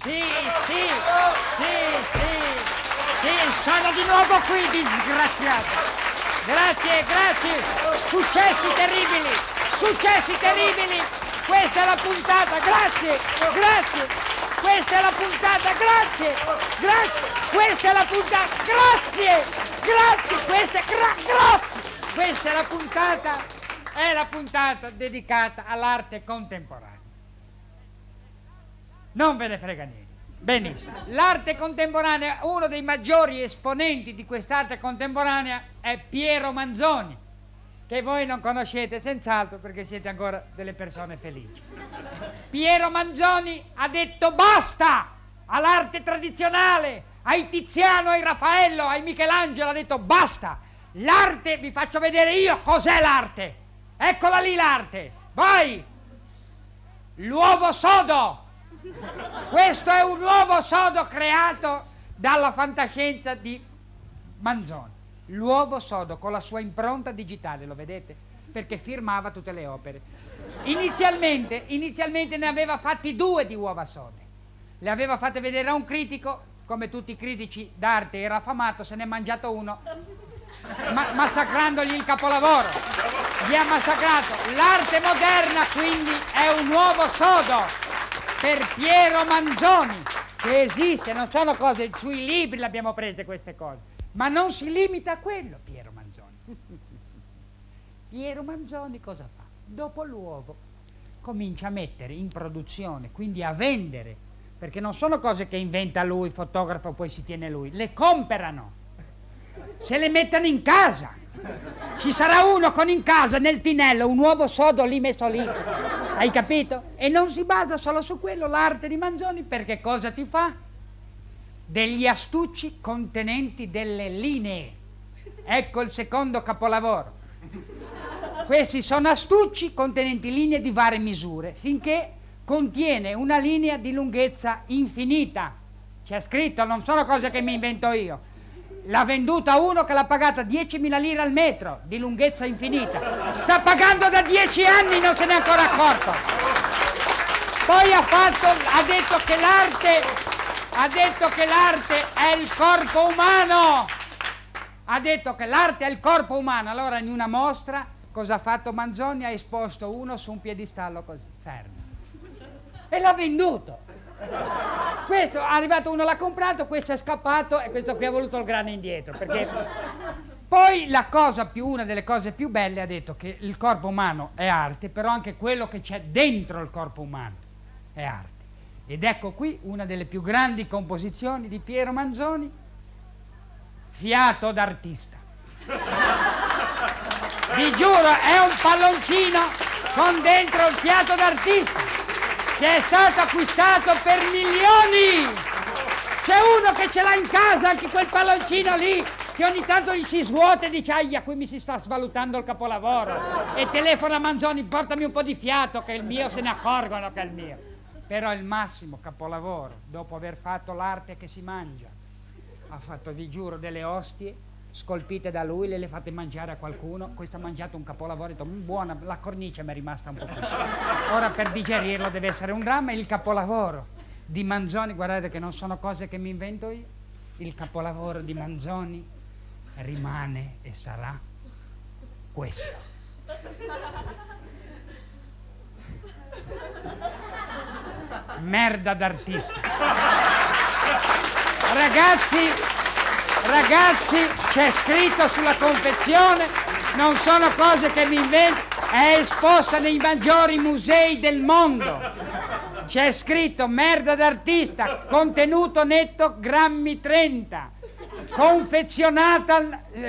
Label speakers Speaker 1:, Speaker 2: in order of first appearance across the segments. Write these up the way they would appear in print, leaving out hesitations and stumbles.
Speaker 1: Sì, sì, sì, sì, sì, sono di nuovo qui, disgraziato. Grazie, grazie. Successi terribili, successi terribili. Questa è la puntata, grazie, grazie. Questa è la puntata, grazie, grazie. Questa è la puntata, grazie, grazie. Grazie. Questa è la puntata dedicata all'arte contemporanea. Non ve ne frega niente. Benissimo. L'arte contemporanea, uno dei maggiori esponenti di quest'arte contemporanea è Piero Manzoni, che voi non conoscete senz'altro perché siete ancora delle persone felici. Piero Manzoni ha detto basta all'arte tradizionale, ai Tiziano, ai Raffaello, ai Michelangelo, ha detto basta. L'arte, vi faccio vedere io cos'è l'arte. Eccola lì l'arte. Vai! L'uovo sodo. Questo è un uovo sodo creato dalla fantascienza di Manzoni. L'uovo sodo con la sua impronta digitale, lo vedete? Perché firmava tutte le opere. Inizialmente ne aveva fatti 2 di uova sode. Le aveva fatte vedere a un critico, come tutti i critici d'arte era affamato, se ne è mangiato uno, massacrandogli il capolavoro. Gli ha massacrato. L'arte moderna quindi è un uovo sodo per Piero Manzoni, che esiste, non sono cose, sui libri le abbiamo prese queste cose, ma non si limita a quello Piero Manzoni. Piero Manzoni cosa fa? Dopo l'uovo comincia a mettere in produzione, quindi a vendere, perché non sono cose che inventa lui, fotografo, poi si tiene lui, le comprano, se le mettono in casa. Ci sarà uno con in casa nel tinello un uovo sodo lì messo lì, hai capito? E non si basa solo su quello l'arte di Manzoni, perché cosa ti fa? Degli astucci contenenti delle linee. Ecco il secondo capolavoro. Questi sono astucci contenenti linee di varie misure, finché contiene una linea di lunghezza infinita. C'è scritto, non sono cose che mi invento io. L'ha venduta uno che l'ha pagata 10.000 lire al metro di lunghezza infinita. Sta pagando da 10 anni, non se n'è ancora accorto. Poi ha detto che l'arte è il corpo umano. Ha detto che l'arte è il corpo umano. Allora in una mostra cosa ha fatto Manzoni? Ha esposto uno su un piedistallo così, fermo. E l'ha venduto. Questo, è arrivato uno, l'ha comprato, questo è scappato e questo qui ha voluto il grano indietro, perché poi una delle cose più belle, ha detto che il corpo umano è arte, però anche quello che c'è dentro il corpo umano è arte. Ed ecco qui una delle più grandi composizioni di Piero Manzoni, Fiato d'artista. Vi giuro, è un palloncino con dentro il fiato d'artista, che è stato acquistato per milioni. C'è uno che ce l'ha in casa, anche quel palloncino lì, che ogni tanto gli si svuota e dice aia, qui mi si sta svalutando il capolavoro, e telefona a Manzoni, portami un po' di fiato che è il mio, se ne accorgono che è il mio. Però il massimo capolavoro, dopo aver fatto l'arte che si mangia, ha fatto, vi giuro, delle ostie scolpite da lui, le fate mangiare a qualcuno. Questo ha mangiato un capolavoro, ha detto buona, la cornice mi è rimasta un po'. Ora per digerirlo deve essere un dramma. Il capolavoro di Manzoni, guardate che non sono cose che mi invento io, il capolavoro di Manzoni rimane e sarà questo. Merda d'artista. Ragazzi, c'è scritto sulla confezione, non sono cose che mi invento, è esposta nei maggiori musei del mondo. C'è scritto merda d'artista, contenuto netto grammi 30,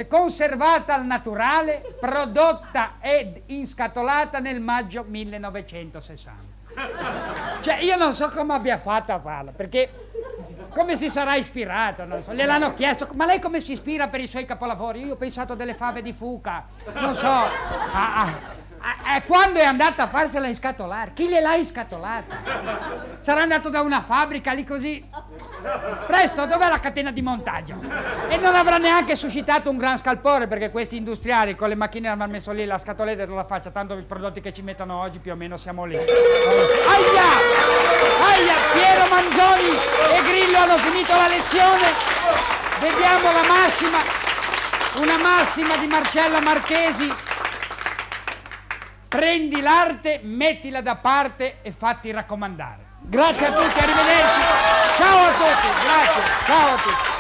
Speaker 1: conservata al naturale, prodotta ed inscatolata nel maggio 1960. Cioè io non so come abbia fatto a farlo, perché come si sarà ispirato, non so, gliel'hanno chiesto, ma lei come si ispira per i suoi capolavori? Io ho pensato delle fave di Fuca, non so, quando è andata a farsela inscatolare, chi gliel'ha inscatolata? Sarà andato da una fabbrica lì così, presto, dov'è la catena di montaggio? E non avrà neanche suscitato un gran scalpore, perché questi industriali con le macchine hanno messo lì la scatoletta e non la faccia, tanto i prodotti che ci mettono oggi più o meno siamo lì. Aia! Piero Manzoni! Grillo hanno finito la lezione. Vediamo la massima, una massima di Marcella Marchesi. Prendi l'arte, mettila da parte e fatti raccomandare. Grazie a tutti, arrivederci. Ciao a tutti, grazie, ciao a tutti.